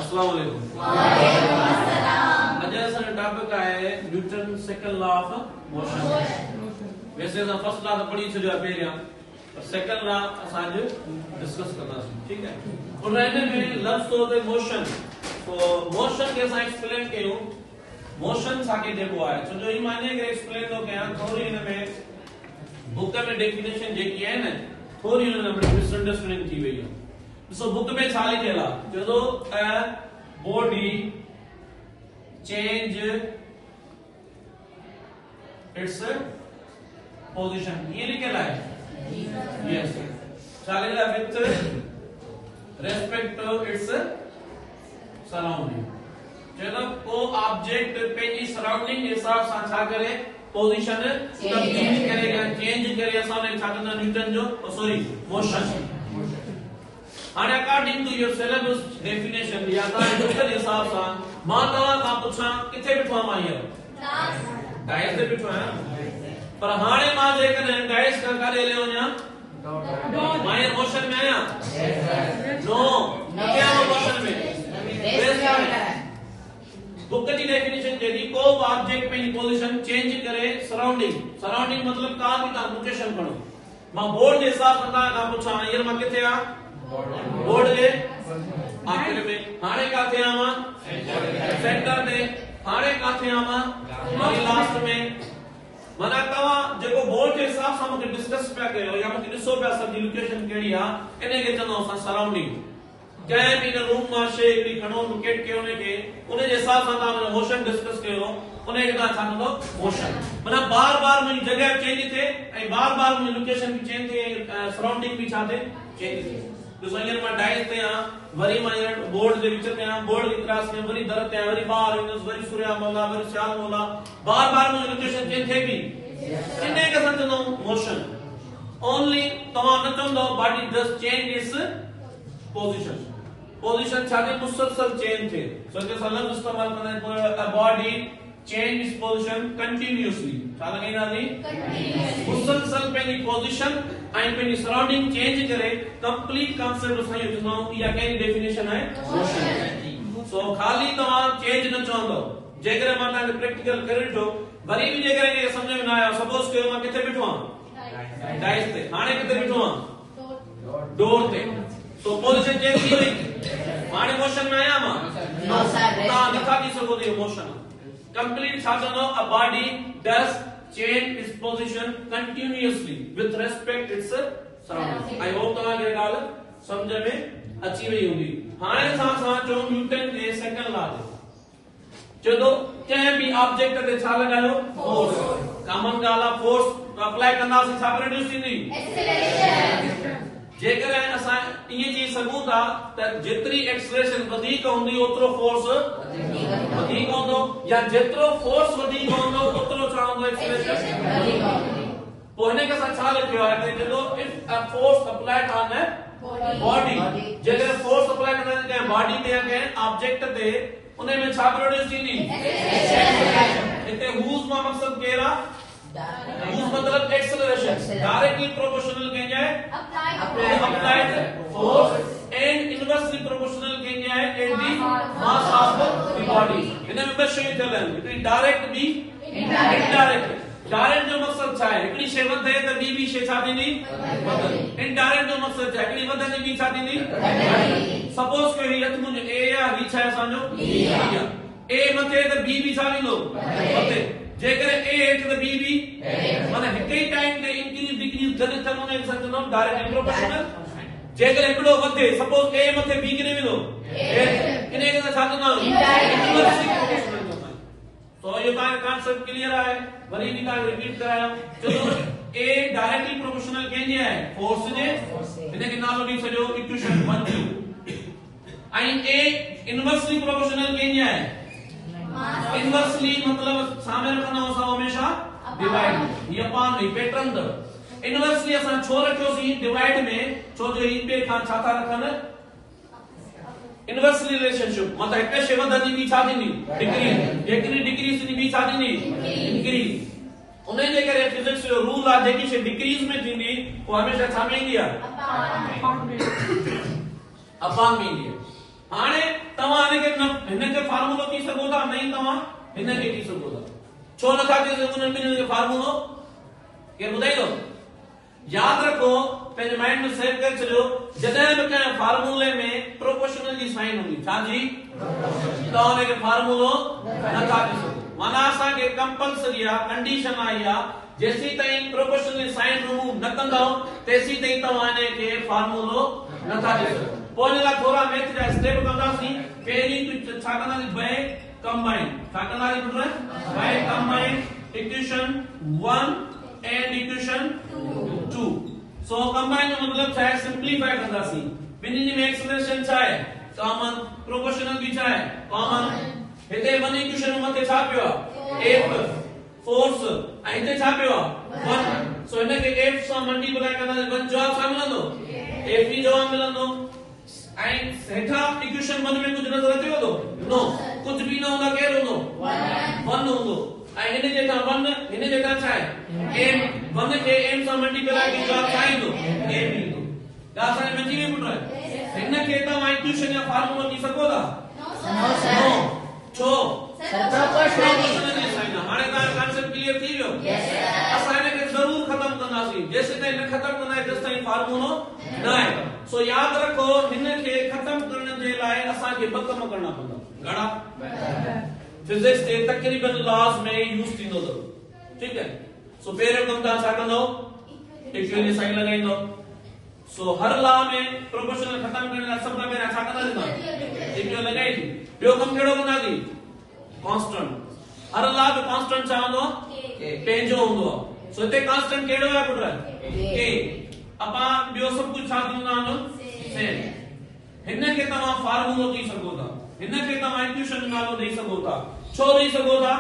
अस्सलाम वालेकुम। वालेकुम अस्सलाम। अॼु असांजो टॉपिक आहे Newton second law of motion. वैसे असां फर्स्ट लॉ त पढ़ी छॾियो आहे पहिरियां, पर सेकंड लॉ असां अॼु डिस्कस कंदासीं, ठीक है। और हिन में लफ्ज़ तो ते मोशन, तो मोशन के असां एक्सप्लेन कयूं। मोशन साके जेको आहे, छो जो ई माने के एक्सप्लेन तो कयां, थोड़ी हिन में बुक में डेफिनेशन जेकी आहे न, थोड़ी हिन में मिसअंडरस्टैंडिंग थी वई आहे। सो बुक में छा लिखियल आहे, जो a body change its position, ये लिखियल आहे। यस, छा लिखियल आहे, with respect to its surrounding. जो को ऑब्जेक्ट पंहिंजी सराउंडिंग जे हिसाब सां छा करे, पोजीशन तब्दील करे या चेंज करे, असां ने छा कंदा न्यूटन जो sorry motion. And according to your syllabus definition, या ता बुक जे हिसाब सां मां तव्हां खां पुछां किथे बिठो मां हीअ डाइस ते बिठो आहियां, पर हाणे मां जेकॾहिं डाइस खां काॾे हलियो वञां, मां हीअ मोशन में आहियां, नो किथे आहियां मोशन में। बुक जी डेफिनेशन चए थी को ऑब्जेक्ट पंहिंजी पोजीशन चेंज करे सराउंडिंग, सराउंडिंग मतलब का भी का लोकेशन खणो। मां बोर्ड जे हिसाब सां तव्हां खां पुछां हीअ मां किथे आ, बोर्ड जे आखिर में, हाणे काथे आवां सेंटर में, हाणे काथे आवां वरी लास्ट में। माना तव्हां जेको बोर्ड जे हिसाब सां मूंखे डिस्कस पिया कयो या मूंखे ॾिसो पिया सॼी लोकेशन कहिड़ी आहे, इन खे चवंदा असां सराउंडिंग। कंहिं बि रूम मां शइ हिकिड़ी खणो, लोकेट कयो उनखे, उन जे हिसाब सां तव्हां मोशन डिस्कस कयो, उनखे तव्हां छा कंदो मोशन। माना बार बार मुंहिंजी जॻह चेंज थिए ऐं बार बार मुंहिंजी लोकेशन बि चेंज थिए, सराउंडिंग बि छा थिए चेंज थिए। ॾिसो हींअर मां डाइस ते आहियां, वरी मां हींअर बोर्ड जे विच ते आहियां, बोर्ड खे क्रॉस कयां, वरी दर ते आहियां, वरी ॿाहिरि ईंदुसि, वरी सूर्या मौला, वरी श्याम मौला, बार बार मुंहिंजी लोकेशन चेंज थिए पई, इन खे असां चवंदा आहियूं मोशन। ओनली तव्हां न चवंदो body does change its position, position छा थिए मुसलसल चेंज थिए। सो के लफ्ज़ इस्तेमाल कंदा आहिनि, अ body change its position continuously, छा लॻाईंदासीं कंटीन्यूअसली, मुसलसल पंहिंजी पोजीशन ऐं पंहिंजी सराउंडिंग चेंज करे, कंप्लीट कांसेप्ट असां इहो चवंदा आहियूं, इहा कहिड़ी डेफिनेशन आहे मोशन। सो खाली तव्हां चेंज न चवंदो, जेकॾहिं मां तव्हांखे प्रैक्टिकल करे ॾिठो, वरी बि जेकॾहिं खे सम्झ में न आयो, सपोज कयो मां किथे बीठो आहियां डाइस ते, हाणे किथे बीठो आहियां डोर ते, तो पोजीशन चेंज थी वई, हाणे मोशन में आहियां मां, तव्हां नथा थी सघो त इहो मोशन कंप्लीट। छा चवंदो, a body does change its position continuously with respect its surroundings। I hope तव्हांखे ॻाल्हि समझ में अची वई हूंदी। हाणे असां चऊं न्यूटन जे सेकंड लॉ ते, चवंदो कंहिं बि ऑब्जेक्ट ते छा लॻायो फोर्स, कॉमन ॻाल्हि आहे, फोर्स अप्लाई कंदासीं छा प्रोड्यूस थींदी एक्सीलरेशन। जेकॾहिं असां ईअं चई सघूं था त जेतिरी एक्सीलरेशन वधीक हूंदी ओतिरो फोर्स वधीक हूंदो, या जेतिरो फोर्स वधीक हूंदो ओतिरो छा हूंदो एक्सीलरेशन वधीक हूंदो। पोइ हिन खे असां छा लिखियो आहे त चवंदो if a force applied on a body, जेकॾहिं फोर्स अप्लाई कंदा आहियूं कंहिं बॉडी ते या कंहिं ऑब्जेक्ट ते, उन में छा प्रोड्यूस थींदी एक्सीलरेशन। हिते हुज मां मक़सद केर आहे, हुज मतलब एक्सीलरेशन, डायरेक्टली प्रोपोर्शनल कंहिंजे आहे applied force and inversely proportional कंहिंजे आहे in the mass of the body। हिन में बस शयूं थियल आहिनि, हिकिड़ी डायरेक्ट बि इनडायरेक्ट। डायरेक्ट जो मक़सद छा आहे, हिकिड़ी शइ वधे त ॿी बि शइ छा थींदी वधंदी। इनडायरेक्ट जो मक़सद छा आहे, हिकिड़ी वधंदी ॿी छा थींदी घटिदी। सपोज कयो हीअ हथ मुंहिंजो ए आहे, हीअ छा आहे असांजो बी आहे, ए मथे त बी बि छा थींदो वधे, जेकॾहिं ए हेठि त बी बि, माना हिक ई टाइम ते इंक्रीज डिक्रीज जॾहिं थियनि उन खे चवंदा आहियूं डायरेक्ट प्रोपोर्शनल। जेकॾहिं हिकिड़ो वधे, सपोज ए मथे बी किथे वेंदो इन खे छा चवंदा आहियूं इनवर्सली प्रोपोर्शनल चवंदा आहियूं। तो इहो तव्हांजो कांसेप्ट क्लियर आहे, वरी बि तव्हांखे रिपीट करायो। चलो ए डायरेक्टली प्रोपोर्शनल कंहिंजे आहे फोर्स जे, हिन खे नालो ॾेई छॾियो इक्वेशन 1 ऐं ए इनवर्सली प्रोपोर्शनल कंहिंजे आहे, इनवर्सली मतलब सामने रखना हो सब हमेशा डिवाइड, ये पान नहीं पैटर्न दो। इनवर्सली असां छो रखियोसी डिवाइड में, छो जो इन पे खां छा था रखन इनवर्सली रिलेशनशिप, मतलब हिक शइ वधंदी बि छा थींदी डिक्रीज, हिकिड़ी डिक्रीज थींदी बि छा थींदी इंक्रीज। उन जे करे फिजिक्स जो रूल आहे, जेकी शइ डिक्रीज में थींदी वो हमेशा छा में ईंदी आहे अपान में ईंदी आहे। हाणे तव्हां हिन खे हिनके फार्मूलो थी सको था नहीं तवा हिनके थी सको था छो नथा थी सको उन बिन के फार्मूलो के बुधाइदो याद रखो पेज माइंड में सेव कर छो जदे भी के फार्मूले में प्रोपोर्शनल जी साइन होगी छा जी तो उनके फार्मूलो नथा थी सको माना असा के कंपल्सरी आ कंडीशन आई आ जैसी ताई प्रोपोर्शनल साइन रिमूव न कंदो तेसी ताई तवाने के फार्मूलो नथा थी सको पोला थोड़ा मैथ जा स्टेप कंदासी पहली तो छा कंदासी बाय कंबाइन छा कंदासी पुत्र by combine equation 1 and equation 2 so combine जो मतलब छा सिंपलीफाई कंदासी बिनी में एक्सप्रेशन छा है कॉमन प्रोपोर्शनल भी छा है कॉमन हिते वन इक्वेशन मथे छा पियो f फोर्स आइते छा पियो 1 सो इने के f से मल्टीप्लाई करना 1 जवाब छा मिलंदो f ही जवाब मिलंदो एंड सेठा इक्वेशन 1 में कुछ नजर अचे तो नो कुछ भी ना होगा के होंदो 1 होंदो आई हिने जेका 1 हिने जेका छा है m 1 के m से मल्टीप्लाई की जवाब छा इंदो a मिलंदो दासा में जी में पुट हिने के ता इक्वेशन या फार्मूला की सको था नो छो प्रोपोर्शनल साइन हाने का कांसेप्ट क्लियर थी वियो असाने के जरूर खत्म करनासी जैसे ताई न खत्म करना है जैसे ताई फार्मूलो ना है सो याद रखो हिन के खत्म करने जे लाए असा के बकम करना पड़ता घड़ा फिजिक्स के तकरीबन लॉज में यूज थींदो तो ठीक है सो पेरे तुम ता छा कंदो इक्वल साइन लगाइंदो सो हर लॉ में प्रोपोर्शनल खत्म करने ला सब में छा कंदा दी इक्वल लगाई थी बियो कम केड़ो कंदा दी कांस्टेंट हर लॉ में कांस्टेंट छा होंदो पेंजो होंदो सो इते कांस्टेंट केड़ो है पुत्र के अपा बियो सब कुछ छा दिंदा नो सेम हिन के तमा फार्मूलो की सको था हिन के तमा इक्वेशन नालो दे सको था छो दे सको था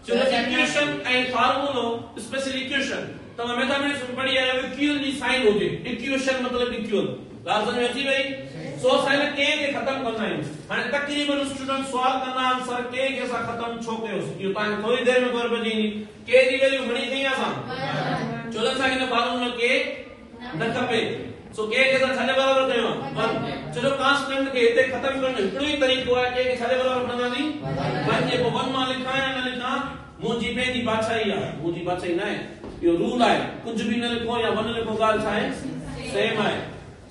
जो इक्वेशन एंड फार्मूलो स्पेशल इक्वेशन तमा मैथमेटिक्स में पढ़ी है इक्वल दी साइन होजे इक्वेशन मतलब इक्वल लाजम में अची भाई सो साइन के खत्म करना है हाने तकरीबन स्टूडेंट सवाल करना आंसर के सा खत्म छो कयो यो ता थोड़ी देर में खबर पजी के दी वैल्यू घणी थी आसा चोला सा के फार्मूला के न खपे सो के सा छले बराबर कयो 1 चलो कांस्टेंट के इते खत्म करने इतनो ही तरीको है के छले बराबर करना दी 1 जे को 1 मा लिखा है न लिखा मुजी पे दी बादशाही है मुजी बादशाही ना है यो रूल है कुछ भी न लिखो या 1 लिखो गाल छा है सेम है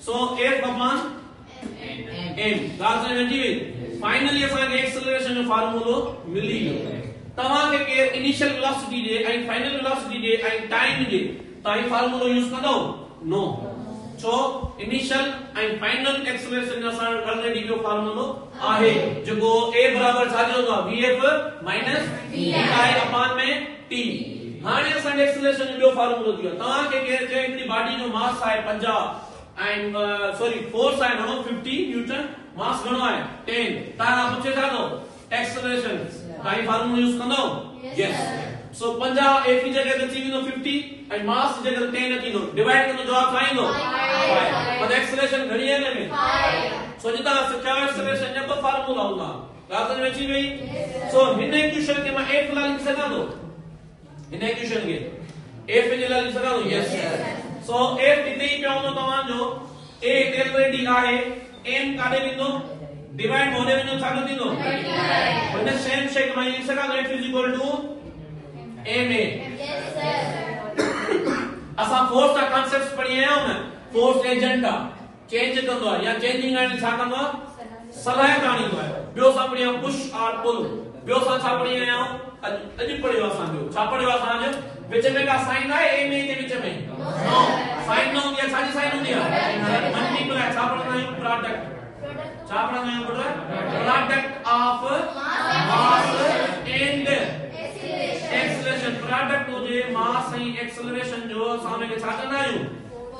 सो f अपॉन m गाल से में जी फाइनली असा के एक्सेलरेशन जो फार्मूलो मिली तवा के इनिशियल वेलोसिटी जे एंड फाइनल वेलोसिटी जे एंड टाइम जे ताई फार्मूलो यूज कंदो नो so initial and final acceleration असा ऑलरेडी जो फार्मूलो आहे जो a बराबर छा जो vf ti अपॉन में t हाने असा एक्सेलरेशन जो फार्मूलो दियो तवा के इतनी बॉडी जो मास है 50 एंड सॉरी फोर्स है नो 50 न्यूटन मास गणो है 10 तारा पूछे था तो एक्सेलरेशन ताई फार्मूला यूज कंदो यस सो 50 एक ही जगह ते थी 50 एंड मास की जगह 10 थी डिवाइड कर तो जवाब आइंदो 5 पर एक्सेलरेशन घणी है में सो जिता क्या एक्सेलरेशन जब फार्मूला होगा राजन में छी भाई सो हिने इक्वेशन के मैं एक ला लिख सका दो हिने इक्वेशन के f जे ला लिख सका दो यस सो f इते ही पे होनो तमा जो a ऑलरेडी आहे m काडे बिंदु डिवाइड होने में जो छा दिंदो वने सेम शेक में लिख सका f ma यस सर असा फोर्स का कांसेप्ट्स पढ़ी है ना फोर्स एजेंट का चेंज कंदो या चेंजिंग एंड छा कंदो सलाह कानी तो है बियो सा पढ़ी पुश और पुल बियो सा छा पढ़ी है अज पढ़ियो असा जो छा पढ़ियो असा जो विच में का साइन है ए में के विच में नो साइन नो या सारी साइन होती है मल्टीप्लाई छा पढ़ना है प्रोडक्ट छा पढ़ना है product of mass and acceleration product हो जे मास एंड एक्सेलरेशन जो सामने के छा करना है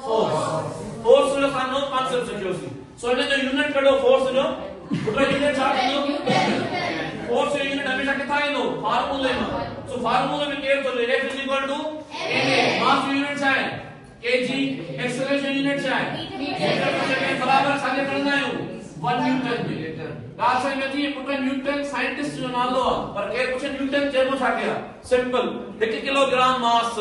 फोर्स जो सानो कांसेप्ट सिखियोसी सो इने जो यूनिट कढो फोर्स जो पूरा यूनिट छा कयो फोर्स जो यूनिट हमेशा किथा इंदो फार्मूले में सो फार्मूले में केर तो F ma मास यूनिट छा है kg एक्सेलरेशन यूनिट छा है मीटर के बराबर साले करना है 1 न्यूटन मीटर गाल में थी पुट न्यूटन साइंटिस्ट जो नालो पर केर कुछ न्यूटन जेबो छा गया simple 1 kilogram mass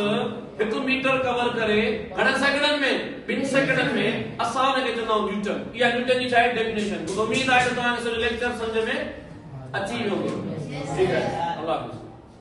1 metre cover करे घणा सेकंडन में 2 सेकंडन में असा ने चनो न्यूटन या न्यूटन जी छा डेफिनेशन तो उम्मीद है तो तने लेक्चर समझ में अचीव हो गई। ठीक है, अल्लाह हाफिज।